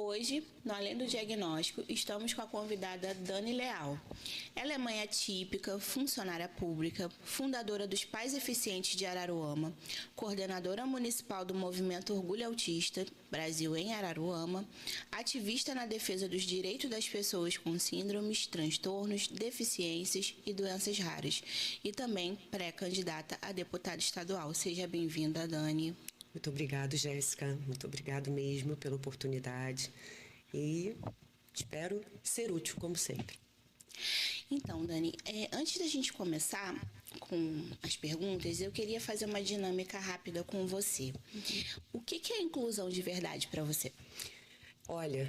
Hoje, no Além do Diagnóstico, estamos com a convidada Dani Leal. Ela é mãe atípica, funcionária pública, fundadora dos Pais Eficientes de Araruama, coordenadora municipal do Movimento Orgulho Autista Brasil em Araruama, ativista na defesa dos direitos das pessoas com síndromes, transtornos, deficiências e doenças raras, e também pré-candidata a deputada estadual. Seja bem-vinda, Dani. Muito obrigado, Jéssica. Muito obrigado mesmo pela oportunidade e espero ser útil, como sempre. Então, Dani, antes da gente começar com as perguntas, eu queria fazer uma dinâmica rápida com você. O que é inclusão de verdade para você? Olha,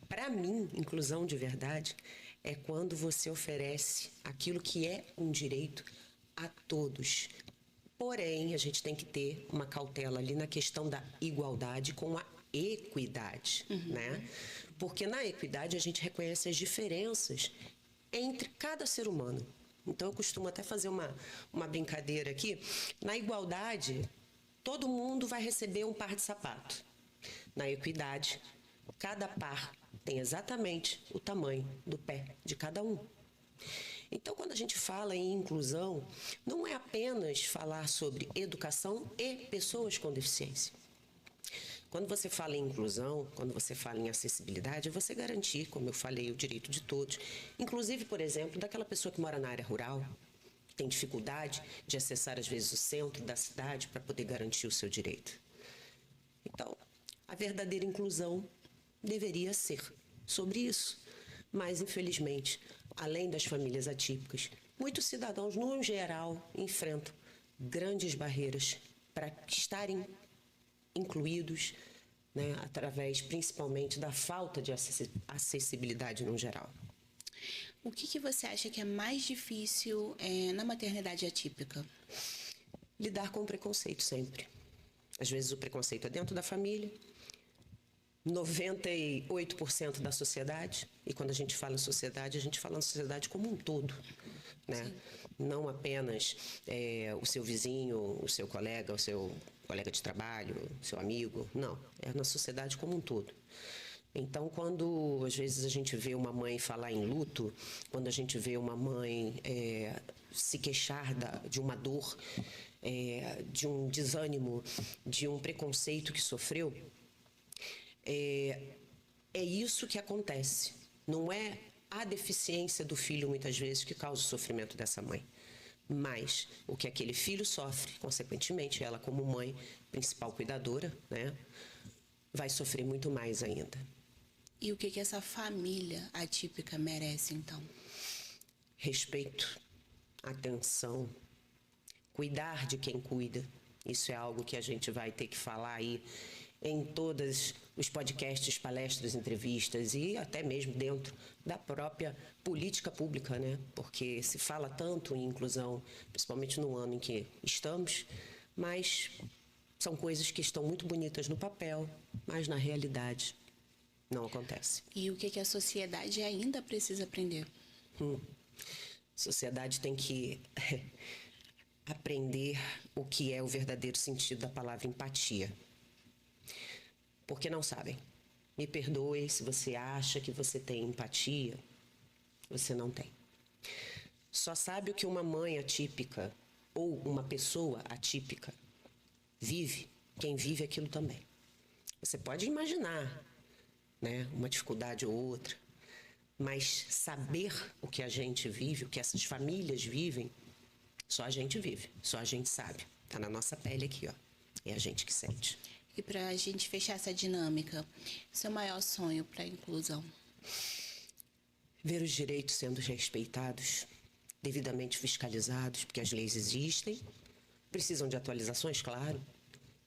para mim, inclusão de verdade é quando você oferece aquilo que é um direito a todos. Porém, a gente tem que ter uma cautela ali na questão da igualdade com a equidade, né? Porque na equidade a gente reconhece as diferenças entre cada ser humano. Então, eu costumo até fazer uma brincadeira aqui. Na igualdade, todo mundo vai receber um par de sapato. Na equidade, cada par tem exatamente o tamanho do pé de cada um. Então, quando a gente fala em inclusão, não é apenas falar sobre educação e pessoas com deficiência. Quando você fala em inclusão, quando você fala em acessibilidade, é você garantir, como eu falei, o direito de todos. Inclusive, por exemplo, daquela pessoa que mora na área rural, que tem dificuldade de acessar, às vezes, o centro da cidade para poder garantir o seu direito. Então, a verdadeira inclusão deveria ser sobre isso. Mas, infelizmente, além das famílias atípicas, muitos cidadãos, no geral, enfrentam grandes barreiras para estarem incluídos, né, através, principalmente, da falta de acessibilidade no geral. O que você acha que é mais difícil na maternidade atípica? Lidar com o preconceito sempre. Às vezes o preconceito é dentro da família, 98% da sociedade, e quando a gente fala em sociedade, a gente fala na sociedade como um todo, né? Não apenas o seu vizinho, o seu colega de trabalho, o seu amigo, não, é na sociedade como um todo. Então, quando às vezes a gente vê uma mãe falar em luto, quando a gente vê uma mãe se queixar de uma dor, de um desânimo, de um preconceito que sofreu, é isso que acontece. Não é a deficiência do filho, muitas vezes, que causa o sofrimento dessa mãe. Mas o que aquele filho sofre, consequentemente, ela como mãe, principal cuidadora, né, vai sofrer muito mais ainda. E o que essa família atípica merece, então? Respeito, atenção, cuidar de quem cuida. Isso é algo que a gente vai ter que falar aí em todos os podcasts, palestras, entrevistas e até mesmo dentro da própria política pública, né? Porque se fala tanto em inclusão, principalmente no ano em que estamos, mas são coisas que estão muito bonitas no papel, mas na realidade não acontece. E o que a sociedade ainda precisa aprender? A sociedade tem que aprender o que é o verdadeiro sentido da palavra empatia. Porque não sabem. Me perdoe se você acha que você tem empatia. Você não tem. Só sabe o que uma mãe atípica ou uma pessoa atípica vive, quem vive aquilo também. Você pode imaginar, né, uma dificuldade ou outra, mas saber o que a gente vive, o que essas famílias vivem, só a gente vive, só a gente sabe. Está na nossa pele aqui, ó. É a gente que sente. E para a gente fechar essa dinâmica, seu maior sonho para a inclusão? Ver os direitos sendo respeitados, devidamente fiscalizados, porque as leis existem, precisam de atualizações, claro,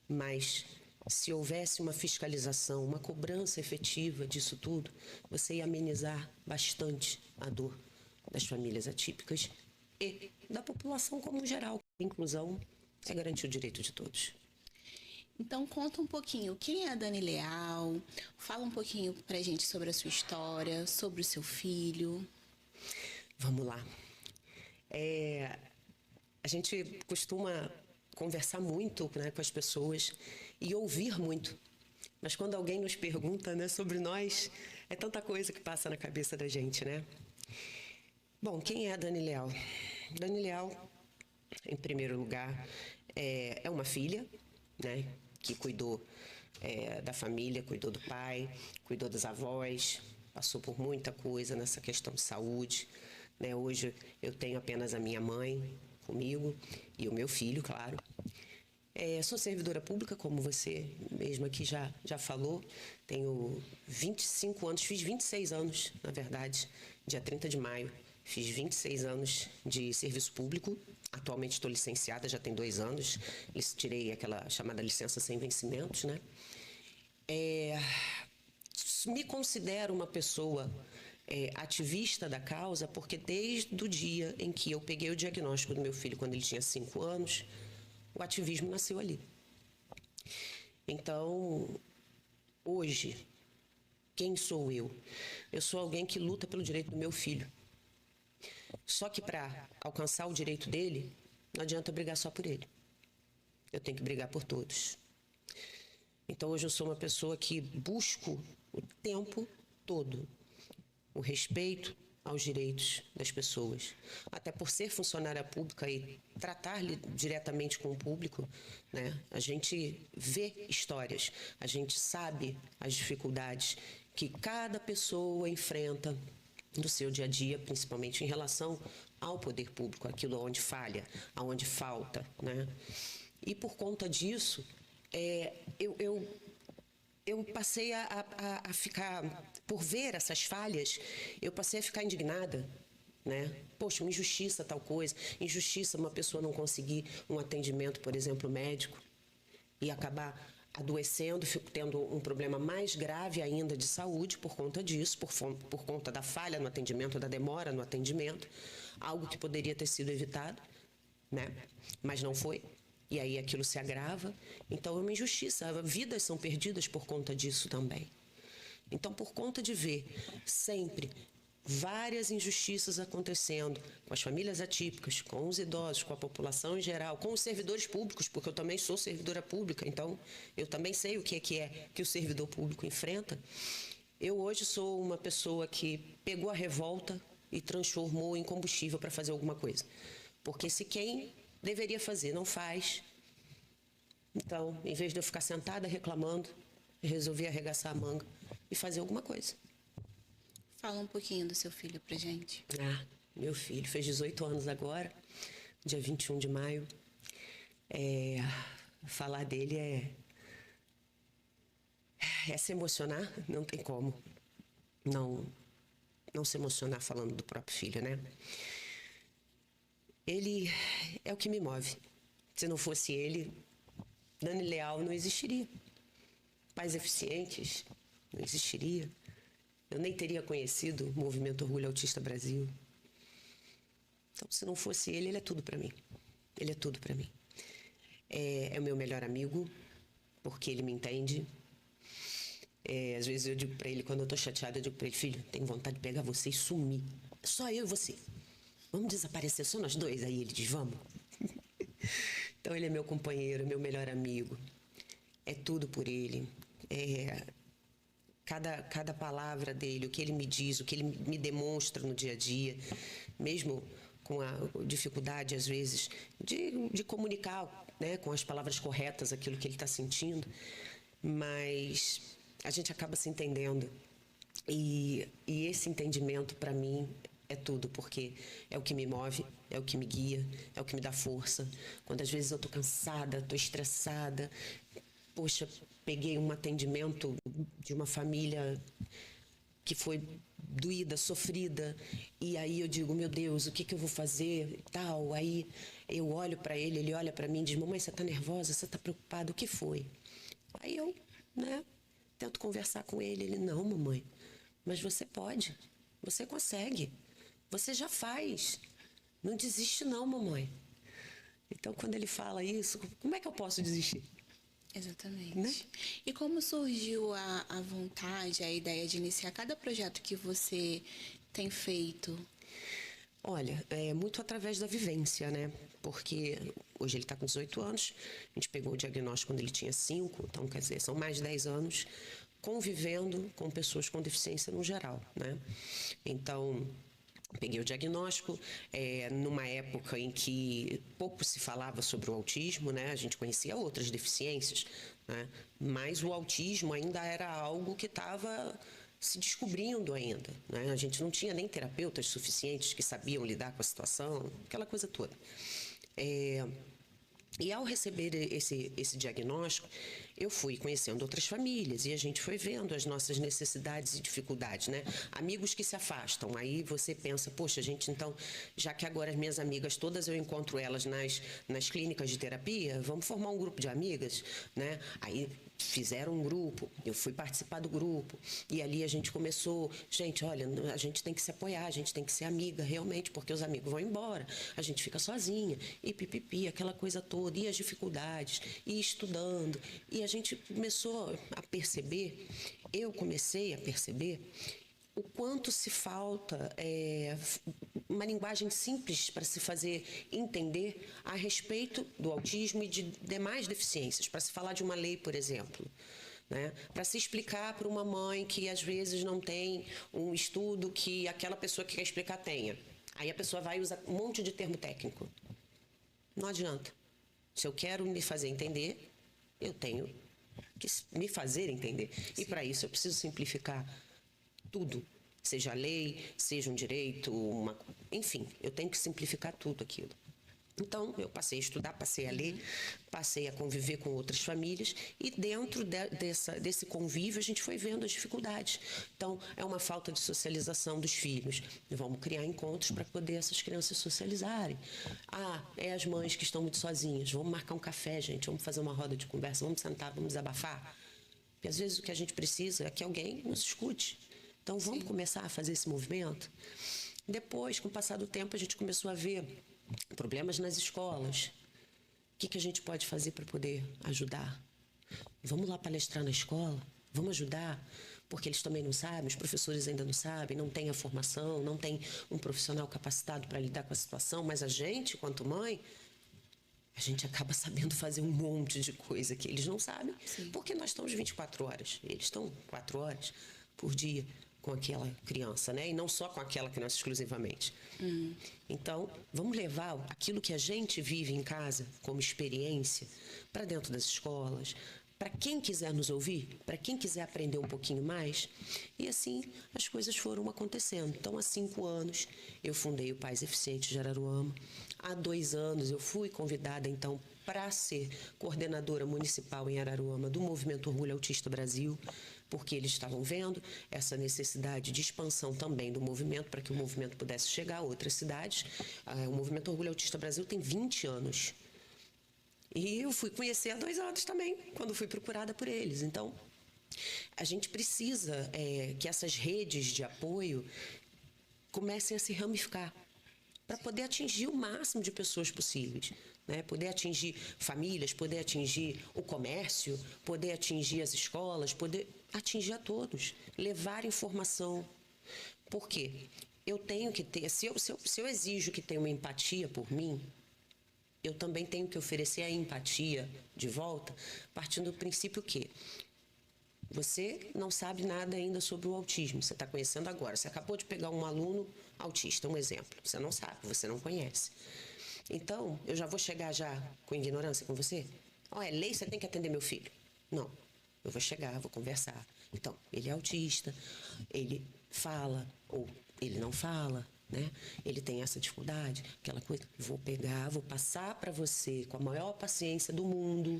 mas se houvesse uma fiscalização, uma cobrança efetiva disso tudo, você ia amenizar bastante a dor das famílias atípicas e da população como geral. A inclusão é garantir o direito de todos. Então, conta um pouquinho, quem é a Dani Leal? Fala um pouquinho pra gente sobre a sua história, sobre o seu filho. Vamos lá. A gente costuma conversar muito, né, com as pessoas e ouvir muito. Mas quando alguém nos pergunta, né, sobre nós, é tanta coisa que passa na cabeça da gente, né? Bom, quem é a Dani Leal? Dani Leal, em primeiro lugar, é uma filha, né, que cuidou da família, cuidou do pai, cuidou das avós, passou por muita coisa nessa questão de saúde, né? Hoje eu tenho apenas a minha mãe comigo e o meu filho, claro. Sou servidora pública, como você mesma aqui já falou. Tenho 25 anos, fiz 26 anos, na verdade, dia 30 de maio. Fiz 26 anos de serviço público. Atualmente estou licenciada, já tem 2 anos. Tirei aquela chamada licença sem vencimentos, né? Me considero uma pessoa ativista da causa, porque desde o dia em que eu peguei o diagnóstico do meu filho, quando ele tinha 5 anos, o ativismo nasceu ali. Então, hoje, quem sou eu? Eu sou alguém que luta pelo direito do meu filho. Só que para alcançar o direito dele, não adianta brigar só por ele. Eu tenho que brigar por todos. Então, hoje eu sou uma pessoa que busco o tempo todo o respeito aos direitos das pessoas. Até por ser funcionária pública e tratar diretamente com o público, né, a gente vê histórias, a gente sabe as dificuldades que cada pessoa enfrenta no seu dia a dia, principalmente em relação ao poder público, aquilo onde falha, aonde falta, né? E por conta disso, eu passei a ficar, por ver essas falhas, eu passei a ficar indignada, né? Poxa, uma injustiça tal coisa, injustiça uma pessoa não conseguir um atendimento, por exemplo, médico, e acabar adoecendo, tendo um problema mais grave ainda de saúde por conta disso, por conta da falha no atendimento, da demora no atendimento, algo que poderia ter sido evitado, né? Mas não foi. E aí aquilo se agrava. Então é uma injustiça. Vidas são perdidas por conta disso também. Então, por conta de ver sempre várias injustiças acontecendo com as famílias atípicas, com os idosos, com a população em geral, com os servidores públicos, porque eu também sou servidora pública, então eu também sei o que é que o servidor público enfrenta. Eu hoje sou uma pessoa que pegou a revolta e transformou em combustível para fazer alguma coisa. Porque se quem deveria fazer não faz, então, em vez de eu ficar sentada reclamando, eu resolvi arregaçar a manga e fazer alguma coisa. Fala um pouquinho do seu filho pra gente. Meu filho fez 18 anos agora, dia 21 de maio. Falar dele é se emocionar, não tem como não se emocionar falando do próprio filho, né? Ele é o que me move. Se não fosse ele, Dani Leal não existiria. Pais Eficientes não existiria. Eu nem teria conhecido o Movimento Orgulho Autista Brasil. Então, se não fosse ele, ele é tudo para mim. Ele é tudo para mim. É o meu melhor amigo, porque ele me entende. Às vezes eu digo para ele, quando eu tô chateada, eu digo para ele, filho, tenho vontade de pegar você e sumir. Só eu e você. Vamos desaparecer, só nós dois? Aí ele diz, vamos. Então ele é meu companheiro, meu melhor amigo. É tudo por ele. Cada palavra dele, o que ele me diz, o que ele me demonstra no dia a dia, mesmo com a dificuldade, às vezes, de comunicar, né, com as palavras corretas aquilo que ele está sentindo, mas a gente acaba se entendendo. E esse entendimento, para mim, é tudo, porque é o que me move, é o que me guia, é o que me dá força. Quando às vezes eu estou cansada, estou estressada, poxa, peguei um atendimento de uma família que foi doída, sofrida, e aí eu digo, meu Deus, o que eu vou fazer e tal. Aí eu olho para ele, ele olha para mim e diz, mamãe, você está nervosa, você está preocupada, o que foi? Aí eu, tento conversar com ele, ele, não, mamãe, mas você pode, você consegue, você já faz, não desiste não, mamãe. Então, quando ele fala isso, como é que eu posso desistir? Exatamente. Né? E como surgiu a vontade, a ideia de iniciar cada projeto que você tem feito? Olha, é muito através da vivência, né? Porque hoje ele está com 18 anos, a gente pegou o diagnóstico quando ele tinha 5, então, quer dizer, são mais de 10 anos convivendo com pessoas com deficiência no geral, né? Então, peguei o diagnóstico numa época em que pouco se falava sobre o autismo, né? A gente conhecia outras deficiências, né? Mas o autismo ainda era algo que estava se descobrindo ainda, né? A gente não tinha nem terapeutas suficientes que sabiam lidar com a situação, aquela coisa toda. E ao receber esse diagnóstico, eu fui conhecendo outras famílias e a gente foi vendo as nossas necessidades e dificuldades, né? Amigos que se afastam, aí você pensa, poxa, gente, então, já que agora as minhas amigas todas eu encontro elas nas clínicas de terapia, vamos formar um grupo de amigas, né? Aí fizeram um grupo, eu fui participar do grupo e ali a gente começou, gente, olha, a gente tem que se apoiar, a gente tem que ser amiga realmente, porque os amigos vão embora, a gente fica sozinha, e pipipi, aquela coisa toda, e as dificuldades, e estudando, e a gente começou a perceber, eu comecei a perceber o quanto se falta uma linguagem simples para se fazer entender a respeito do autismo e de demais deficiências, para se falar de uma lei, por exemplo, né? Para se explicar para uma mãe que às vezes não tem um estudo que aquela pessoa que quer explicar tenha. Aí a pessoa vai usar um monte de termo técnico. Não adianta. Se eu quero me fazer entender, eu tenho que me fazer entender. Sim. E para isso eu preciso simplificar tudo, seja a lei, seja um direito, enfim, eu tenho que simplificar tudo aquilo. Então, eu passei a estudar, passei a ler, passei a conviver com outras famílias e dentro desse convívio a gente foi vendo as dificuldades. Então, é uma falta de socialização dos filhos. Vamos criar encontros para poder essas crianças socializarem. É as mães que estão muito sozinhas. Vamos marcar um café, gente, vamos fazer uma roda de conversa, vamos sentar, vamos desabafar. Porque às vezes o que a gente precisa é que alguém nos escute. Então, vamos Sim. começar a fazer esse movimento? Depois, com o passar do tempo, a gente começou a ver problemas nas escolas. O que a gente pode fazer para poder ajudar? Vamos lá palestrar na escola? Vamos ajudar? Porque eles também não sabem, os professores ainda não sabem, não têm a formação, não tem um profissional capacitado para lidar com a situação, mas a gente, quanto mãe, a gente acaba sabendo fazer um monte de coisa que eles não sabem, Sim. porque nós estamos 24 horas, eles estão 4 horas por dia com aquela criança, né? E não só com aquela criança exclusivamente. Então, vamos levar aquilo que a gente vive em casa como experiência para dentro das escolas, para quem quiser nos ouvir, para quem quiser aprender um pouquinho mais. E assim as coisas foram acontecendo. Então, há 5 anos, eu fundei o Pais Eficientes de Araruama. Há 2 anos, eu fui convidada, então, para ser coordenadora municipal em Araruama do Movimento Orgulho Autista Brasil, porque eles estavam vendo essa necessidade de expansão também do movimento, para que o movimento pudesse chegar a outras cidades. O Movimento Orgulho Autista Brasil tem 20 anos. E eu fui conhecer há 2 anos também, quando fui procurada por eles. Então, a gente precisa que essas redes de apoio comecem a se ramificar, para poder atingir o máximo de pessoas possíveis, né? Poder atingir famílias, poder atingir o comércio, poder atingir as escolas, poder atingir a todos, levar informação. Por quê? Eu tenho que ter, se eu exijo que tenha uma empatia por mim, eu também tenho que oferecer a empatia de volta, partindo do princípio que você não sabe nada ainda sobre o autismo, você está conhecendo agora. Você acabou de pegar um aluno autista, um exemplo. Você não sabe, você não conhece. Então, eu já vou chegar já com ignorância com você? É lei, você tem que atender meu filho. Não, eu vou chegar, vou conversar. Então, ele é autista, ele fala ou ele não fala, né? Ele tem essa dificuldade, aquela coisa. Vou pegar, vou passar para você com a maior paciência do mundo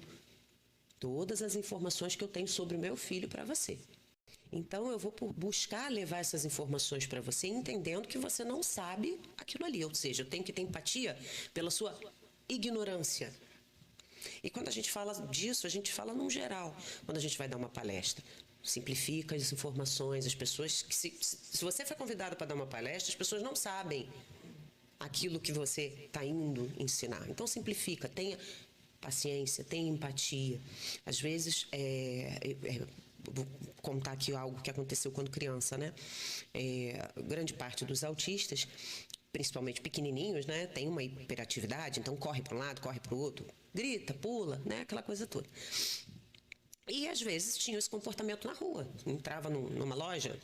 todas as informações que eu tenho sobre o meu filho para você. Então, eu vou buscar levar essas informações para você, entendendo que você não sabe aquilo ali. Ou seja, eu tenho que ter empatia pela sua ignorância. E quando a gente fala disso, a gente fala num geral. Quando a gente vai dar uma palestra, simplifica as informações. As pessoas, se você foi convidado para dar uma palestra, as pessoas não sabem aquilo que você está indo ensinar. Então, simplifica, tenha paciência, tenha empatia. Às vezes, vou contar aqui algo que aconteceu quando criança, né? Grande parte dos autistas principalmente pequenininhos, né, tem uma hiperatividade, então corre para um lado, corre para o outro, grita, pula, né, aquela coisa toda. E às vezes tinha esse comportamento na rua, entrava numa loja,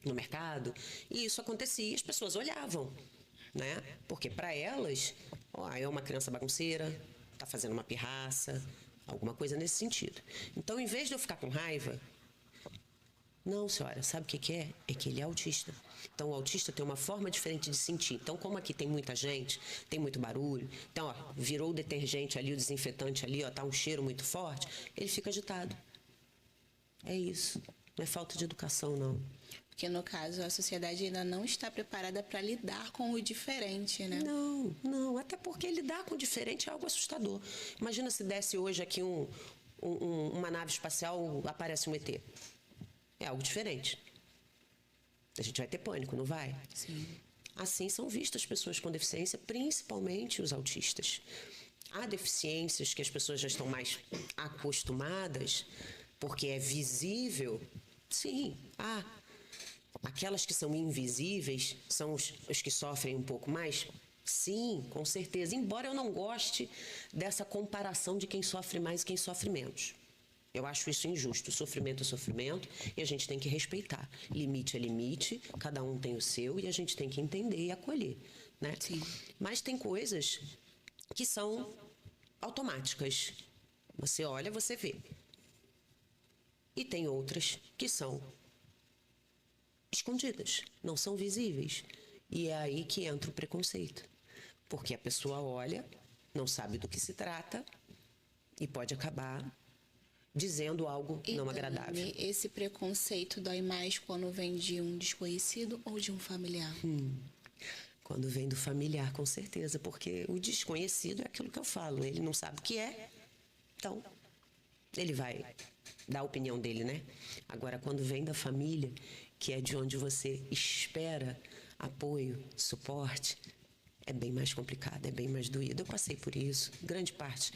no mercado, e isso acontecia e as pessoas olhavam, né? Porque para elas, ó, é uma criança bagunceira, tá fazendo uma pirraça, alguma coisa nesse sentido. Então, em vez de eu ficar com raiva, não, senhora, sabe o que que é? É que ele é autista. Então, o autista tem uma forma diferente de sentir. Então, como aqui tem muita gente, tem muito barulho, então, ó, virou o detergente ali, o desinfetante ali, ó, tá um cheiro muito forte, ele fica agitado. É isso. Não é falta de educação, não. Porque, no caso, a sociedade ainda não está preparada para lidar com o diferente, né? Não. Até porque lidar com o diferente é algo assustador. Imagina se desse hoje aqui uma nave espacial, aparece um ET. É algo diferente. A gente vai ter pânico, não vai? Sim. Assim são vistas pessoas com deficiência, principalmente os autistas. Há deficiências que as pessoas já estão mais acostumadas, porque é visível. Sim, há. Aquelas que são invisíveis são os que sofrem um pouco mais? Sim, com certeza. Embora eu não goste dessa comparação de quem sofre mais e quem sofre menos. Eu acho isso injusto. Sofrimento é sofrimento e a gente tem que respeitar. Limite é limite, cada um tem o seu e a gente tem que entender e acolher, né? Sim. Mas tem coisas que são automáticas. Você olha, você vê. E tem outras que são escondidas, não são visíveis. E é aí que entra o preconceito. Porque a pessoa olha, não sabe do que se trata e pode acabar dizendo algo não agradável. Dani, esse preconceito dói mais quando vem de um desconhecido ou de um familiar? Quando vem do familiar, com certeza, porque o desconhecido é aquilo que eu falo, ele não sabe o que é, então ele vai dar a opinião dele, né? Agora, quando vem da família, que é de onde você espera apoio, suporte, é bem mais complicado, é bem mais doído. Eu passei por isso. Grande parte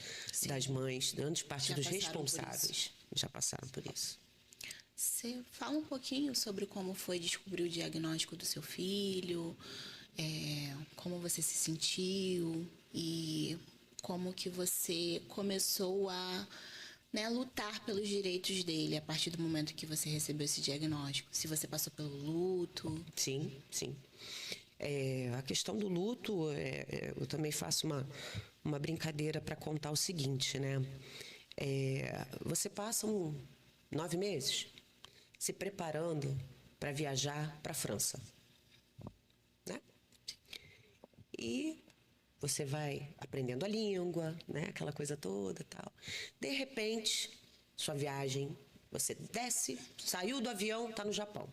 das mães, grande parte dos responsáveis já passaram por isso. Você fala um pouquinho sobre como foi descobrir o diagnóstico do seu filho, como você se sentiu e como que você começou a lutar pelos direitos dele a partir do momento que você recebeu esse diagnóstico. Se você passou pelo luto. Sim. A questão do luto, eu também faço uma brincadeira para contar o seguinte, né? Você passa 9 meses se preparando para viajar para a França, né? E você vai aprendendo a língua, né? Aquela coisa toda, tal. De repente, sua viagem, você desce, saiu do avião, está no Japão.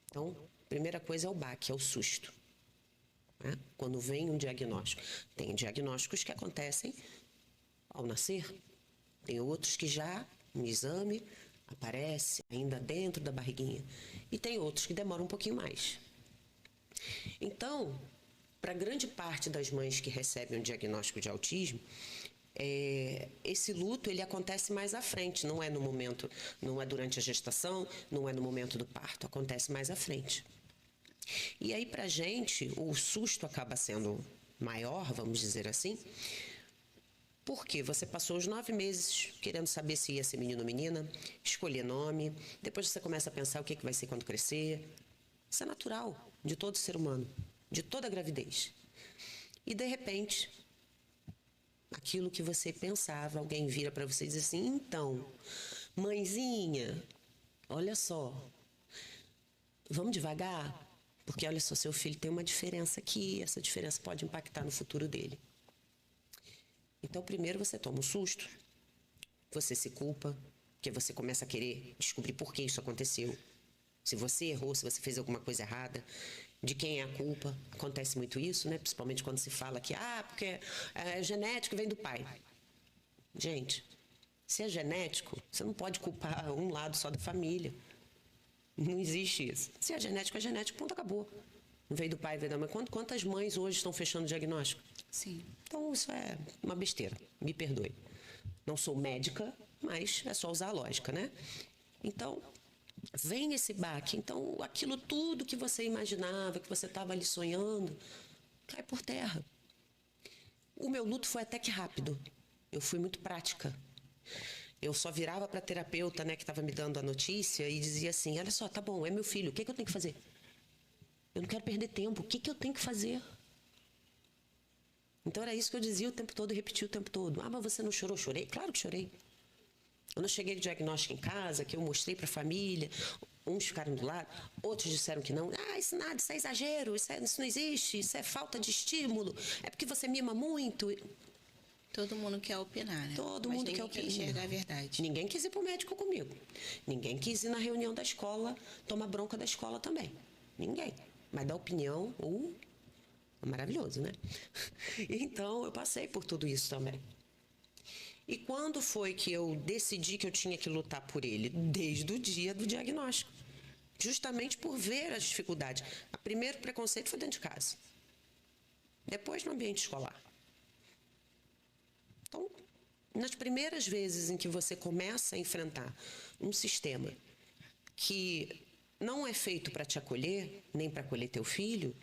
Então, primeira coisa é o baque, é o susto, né? Quando vem um diagnóstico. Tem diagnósticos que acontecem ao nascer. Tem outros que já, no exame, aparece ainda dentro da barriguinha. E tem outros que demoram um pouquinho mais. Então, para grande parte das mães que recebem um diagnóstico de autismo, esse luto ele acontece mais à frente, não é no momento, não é durante a gestação, não é no momento do parto, acontece mais à frente. E aí, para a gente, o susto acaba sendo maior, vamos dizer assim, porque você passou os 9 meses querendo saber se ia ser menino ou menina, escolher nome, depois você começa a pensar o que vai ser quando crescer. Isso é natural de todo ser humano, de toda gravidez. E, de repente, aquilo que você pensava, alguém vira para você e diz assim, então, mãezinha, olha só, vamos devagar? Porque, olha só, seu filho tem uma diferença aqui, essa diferença pode impactar no futuro dele. Então, primeiro você toma um susto, você se culpa, porque você começa a querer descobrir por que isso aconteceu. Se você errou, se você fez alguma coisa errada, de quem é a culpa. Acontece muito isso, né? Principalmente quando se fala que, porque é genético, vem do pai. Gente, se é genético, você não pode culpar um lado só da família. Não existe isso. Se é genético, ponto, acabou. Não veio do pai, veio da mãe. Quantas mães hoje estão fechando o diagnóstico? Sim. Então, isso é uma besteira. Me perdoe. Não sou médica, mas é só usar a lógica, né? Então, vem esse baque. Então, aquilo tudo que você imaginava, que você estava ali sonhando, cai por terra. O meu luto foi até que rápido. Eu fui muito prática. Eu só virava para a terapeuta, né, que estava me dando a notícia e dizia assim, olha só, tá bom, é meu filho, o que eu tenho que fazer? Eu não quero perder tempo, o que eu tenho que fazer? Então era isso que eu dizia o tempo todo e repetia o tempo todo. Ah, mas você não chorou? Chorei? Claro que chorei. Quando eu cheguei de diagnóstico em casa, que eu mostrei para a família, uns ficaram do lado, outros disseram que não. Ah, isso nada, isso é exagero, isso não existe, isso é falta de estímulo, é porque você mima muito. Todo mundo quer opinar, né? Todo mundo quer opinar. Enxergar a verdade. Ninguém quis ir para o médico comigo. Ninguém quis ir na reunião da escola, tomar bronca da escola também. Ninguém. Mas dar opinião, maravilhoso, né? Então, eu passei por tudo isso também. E quando foi que eu decidi que eu tinha que lutar por ele? Desde o dia do diagnóstico. Justamente por ver as dificuldades. O primeiro preconceito foi dentro de casa. Depois no ambiente escolar. Então, nas primeiras vezes em que você começa a enfrentar um sistema que não é feito para te acolher, nem para acolher teu filho,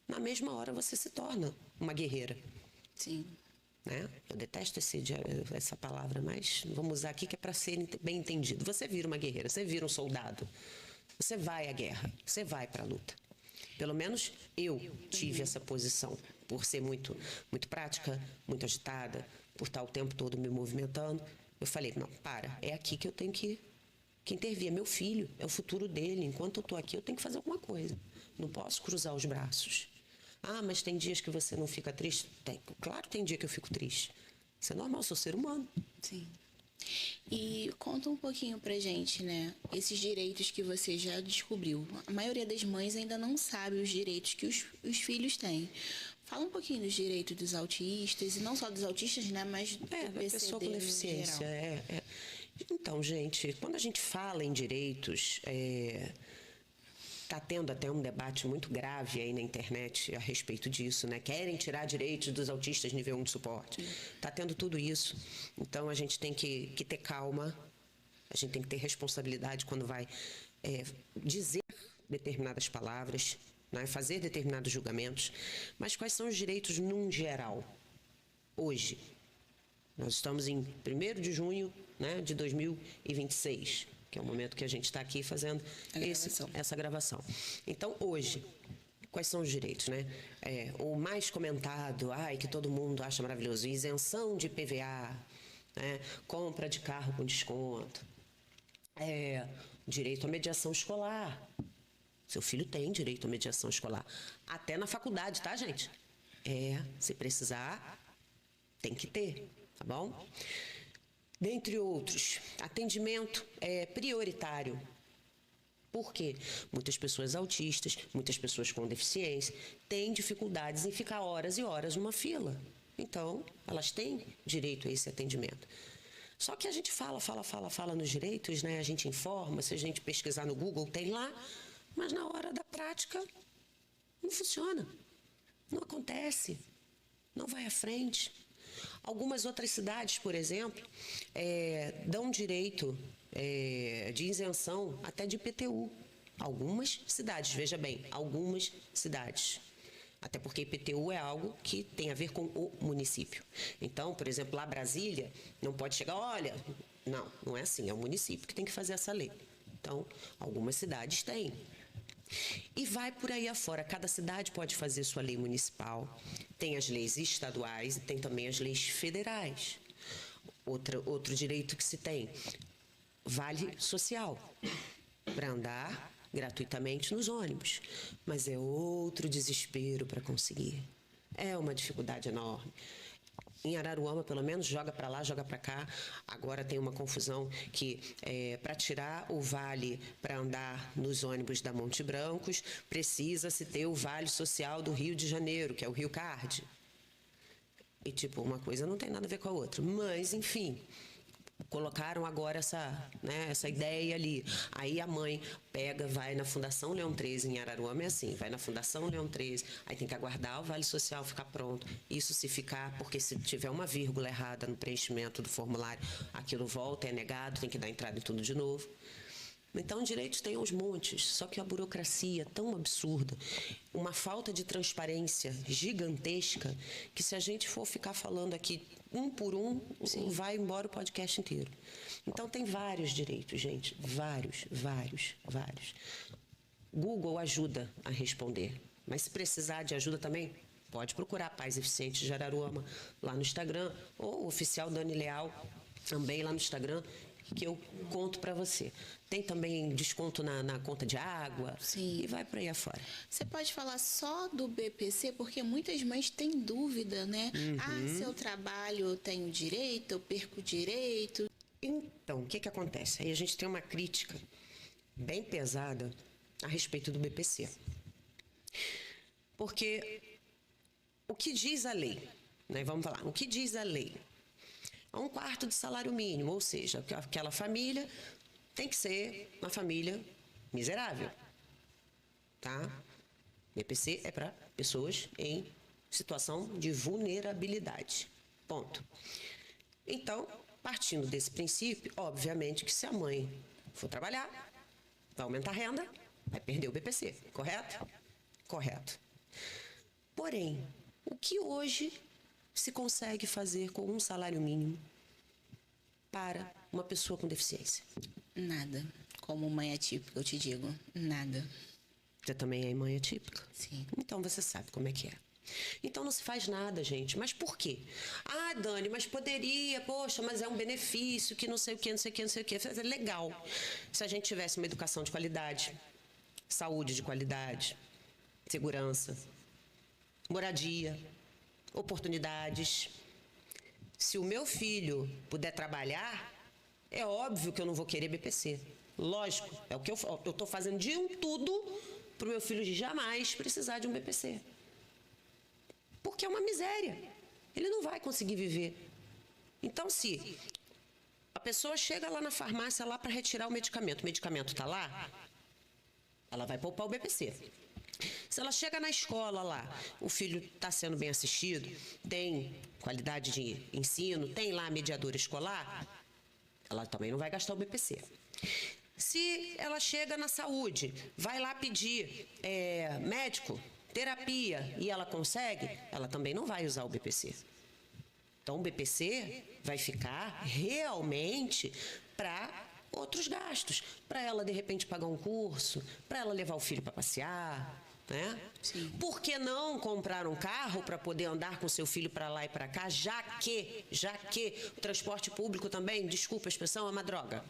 na mesma hora você se torna uma guerreira. Sim. Né? Eu detesto essa palavra, mas vamos usar aqui que é para ser bem entendido. Você vira uma guerreira, você vira um soldado. Você vai à guerra, você vai para a luta. Pelo menos eu tive essa posição, por ser muito, muito prática, muito agitada, por estar o tempo todo me movimentando. Eu falei, não, é aqui que eu tenho que intervir. É meu filho, é o futuro dele. Enquanto eu estou aqui, eu tenho que fazer alguma coisa. Não posso cruzar os braços. Ah, mas tem dias que você não fica triste? Claro que tem dia que eu fico triste. Isso é normal, eu sou ser humano. Sim. E conta um pouquinho pra gente, né? Esses direitos que você já descobriu. A maioria das mães ainda não sabe os direitos que os filhos têm. Fala um pouquinho dos direitos dos autistas, e não só dos autistas, né? Mas do da pessoa com deficiência. Então, gente, quando a gente fala em direitos, está tendo até um debate muito grave aí na internet a respeito disso, né? Querem tirar direitos dos autistas nível 1 de suporte. Está tendo tudo isso. Então, a gente tem que ter calma, a gente tem que ter responsabilidade quando vai dizer determinadas palavras, né? Fazer determinados julgamentos. Mas quais são os direitos num geral? Hoje, nós estamos em 1º de junho, né, de 2026. Que é o momento que a gente está aqui fazendo essa gravação. Então, hoje, quais são os direitos, né? O mais comentado, que todo mundo acha maravilhoso, isenção de PVA, né? Compra de carro com desconto, direito à mediação escolar. Seu filho tem direito à mediação escolar. Até na faculdade, tá, gente? Se precisar, tem que ter, tá bom? Dentre outros, atendimento prioritário. Por quê? Muitas pessoas autistas, muitas pessoas com deficiência, têm dificuldades em ficar horas e horas numa fila. Então, elas têm direito a esse atendimento. Só que a gente fala nos direitos, né? A gente informa, se a gente pesquisar no Google, tem lá, mas na hora da prática, não funciona. Não acontece. Não vai à frente. Algumas outras cidades, por exemplo, dão direito de isenção até de IPTU. Algumas cidades, veja bem, algumas cidades. Até porque IPTU é algo que tem a ver com o município. Então, por exemplo, lá Brasília, não pode chegar, olha, não é assim, é o município que tem que fazer essa lei. Então, algumas cidades têm. E vai por aí afora. Cada cidade pode fazer sua lei municipal. Tem as leis estaduais e tem também as leis federais. Outro direito que se tem, vale social, para andar gratuitamente nos ônibus. Mas é outro desespero para conseguir. É uma dificuldade enorme. Em Araruama, pelo menos, joga para lá, joga para cá. Agora tem uma confusão que, para tirar o vale para andar nos ônibus da Monte Brancos, precisa-se ter o vale social do Rio de Janeiro, que é o Rio Card. E, uma coisa não tem nada a ver com a outra. Mas, enfim, colocaram agora essa ideia ali. Aí a mãe vai na Fundação Leão 13, em Araruama é assim, vai na Fundação Leão 13, aí tem que aguardar o Vale Social ficar pronto. Isso se ficar, porque se tiver uma vírgula errada no preenchimento do formulário, aquilo volta, é negado, tem que dar entrada em tudo de novo. Então, direitos tem aos montes, só que a burocracia é tão absurda, uma falta de transparência gigantesca, que se a gente for ficar falando aqui um por um, vai embora o podcast inteiro. Então, tem vários direitos, gente, vários. Google ajuda a responder, mas se precisar de ajuda também, pode procurar Pais Eficientes de Araruama lá no Instagram, ou o oficial Dani Leal, também lá no Instagram, que eu conto para você. Tem também desconto na conta de água. Sim. E vai para aí afora. Você pode falar só do BPC, porque muitas mães têm dúvida, né? Se eu trabalho, eu tenho direito, eu perco direito. Então, o que acontece? Aí a gente tem uma crítica bem pesada a respeito do BPC. Porque o que diz a lei? Né? Vamos falar, o que diz a lei? A 1/4 do salário mínimo, ou seja, aquela família tem que ser uma família miserável, tá? BPC é para pessoas em situação de vulnerabilidade, ponto. Então, partindo desse princípio, obviamente que se a mãe for trabalhar, vai aumentar a renda, vai perder o BPC, correto? Correto. Porém, o que hoje se consegue fazer com um salário mínimo para uma pessoa com deficiência? Nada. Como mãe atípica, eu te digo, nada. Você também é mãe atípica? Sim. Então você sabe como é que é. Então não se faz nada, gente. Mas por quê? Dani, mas poderia, poxa, mas é um benefício que não sei o que. É legal. Se a gente tivesse uma educação de qualidade, saúde de qualidade, segurança, moradia, oportunidades. Se o meu filho puder trabalhar, é óbvio que eu não vou querer BPC. Lógico, é o que eu estou fazendo de tudo para o meu filho jamais precisar de um BPC. Porque é uma miséria. Ele não vai conseguir viver. Então, se a pessoa chega lá na farmácia lá para retirar o medicamento está lá, ela vai poupar o BPC. Se ela chega na escola lá, o filho está sendo bem assistido, tem qualidade de ensino, tem lá a mediadora escolar, ela também não vai gastar o BPC. Se ela chega na saúde, vai lá pedir médico, terapia, e ela consegue, ela também não vai usar o BPC. Então, o BPC vai ficar realmente para outros gastos. Para ela, de repente, pagar um curso, para ela levar o filho para passear, né? Sim. Por que não comprar um carro para poder andar com seu filho para lá e para cá, já que o transporte público também, desculpa a expressão, é uma droga.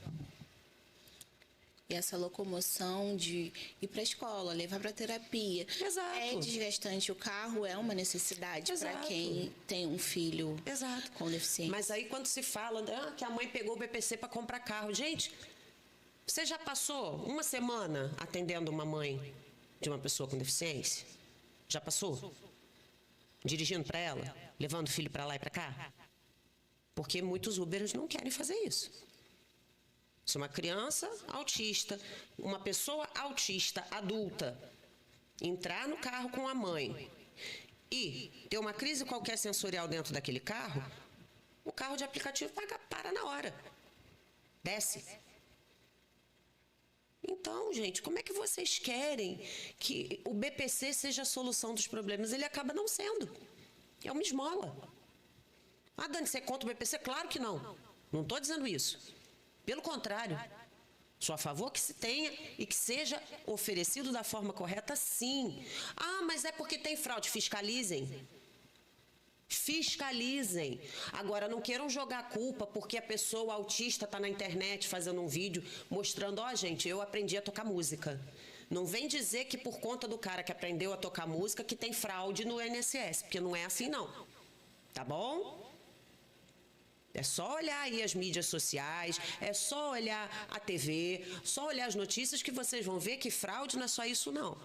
E essa locomoção de ir para a escola, levar para terapia. Exato. É desgastante. O carro é uma necessidade para quem tem um filho com deficiência. Mas aí quando se fala que a mãe pegou o BPC para comprar carro. Gente, você já passou uma semana atendendo uma mãe de uma pessoa com deficiência? Já passou? Dirigindo para ela? Levando o filho para lá e para cá? Porque muitos Ubers não querem fazer isso. Se uma criança autista, uma pessoa autista adulta, entrar no carro com a mãe e ter uma crise qualquer sensorial dentro daquele carro, o carro de aplicativo para na hora. Desce. Então, gente, como é que vocês querem que o BPC seja a solução dos problemas? Ele acaba não sendo. É uma esmola. Dani, você conta o BPC? Claro que não. Não estou dizendo isso. Pelo contrário, sou a favor que se tenha e que seja oferecido da forma correta, sim. Mas é porque tem fraude. Fiscalizem. Fiscalizem. Agora, não queiram jogar a culpa porque a pessoa autista está na internet fazendo um vídeo mostrando, gente, eu aprendi a tocar música. Não vem dizer que por conta do cara que aprendeu a tocar música que tem fraude no INSS, porque não é assim, não. Tá bom? É só olhar aí as mídias sociais, é só olhar a TV, só olhar as notícias que vocês vão ver que fraude não é só isso, não.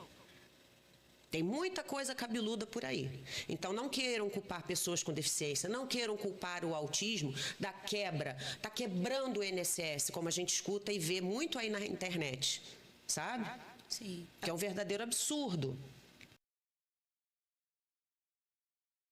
Tem muita coisa cabeluda por aí. Então, não queiram culpar pessoas com deficiência, não queiram culpar o autismo da quebra. Está quebrando o INSS, como a gente escuta e vê muito aí na internet, sabe? Sim. Que é um verdadeiro absurdo.